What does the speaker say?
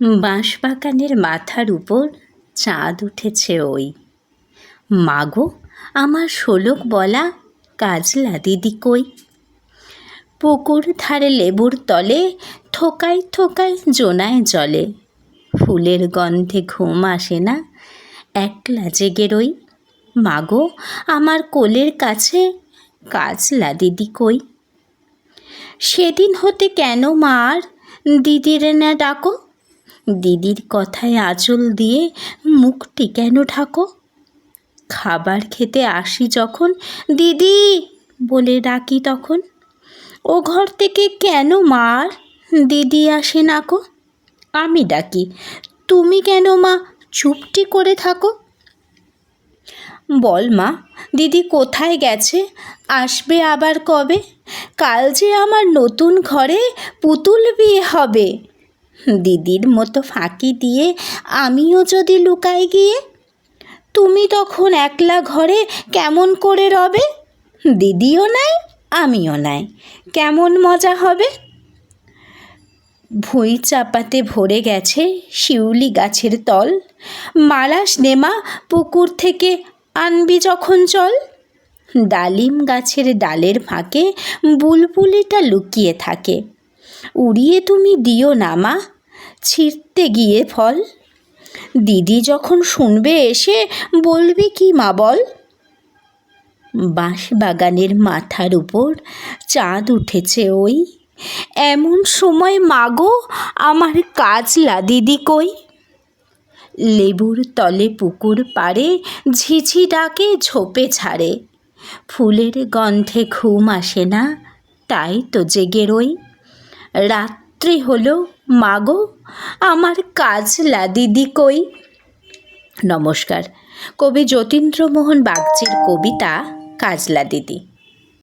বাঁশবাগানের মাথার উপর চাঁদ উঠেছে ওই। মাগো আমার শোলক বলা কাজলা দিদি কই? পুকুর ধারে লেবুর তলে থোকায় থোকায় জোনায় জলে, ফুলের গন্ধে ঘুম আসে না, একলা জেগে রই। মাগো আমার কোলের কাছে কাজলা দিদি কই? সেদিন হতে কেন মার দিদিরে না ডাকো? দিদির কথায় আঁচল দিয়ে মুখটি কেন ঢাকো? খাবার খেতে আসি যখন দিদি বলে ডাকি তখন, ও ঘর থেকে কেন মার দিদি আসে না কো? আমি ডাকি তুমি কেন মা চুপটি করে থাকো? বল মা দিদি কোথায় গেছে, আসবে আবার কবে? কাল যে আমার নতুন ঘরে পুতুল বিয়ে হবে, দিদির মতো ফাঁকি দিয়ে আমিও যদি লুকাই গিয়ে, তুমি তখন একলা ঘরে কেমন করে রবে? দিদিও নাই আমিও নাই, কেমন মজা হবে? ভুঁই চাপাতে ভরে গেছে শিউলি গাছের তল, মালাস নেমা পুকুর থেকে আনবি যখন চল। ডালিম গাছের ডালের ফাঁকে বুলবুলিটা লুকিয়ে থাকে, উড়িয়ে তুমি দিও না মা ছিঁড়তে গিয়ে ফল। দিদি যখন শুনবে এসে বলবি কি মা বল? বাঁশবাগানের মাথার উপর চাঁদ উঠেছে ওই, এমন সময় মাগো আমার কাজলা দিদি কই? লেবুর তলে পুকুর পাড়ে ঝিঝি ডাকে ঝোপে ছাড়ে, ফুলের গন্ধে ঘুম আসে না, তাই তো জেগে রই। রাত্রি হলো মাগো আমার কাজলা দিদি কই? নমস্কার। কবি যতীন্দ্রমোহন বাগচির কবিতা কাজলা দিদি।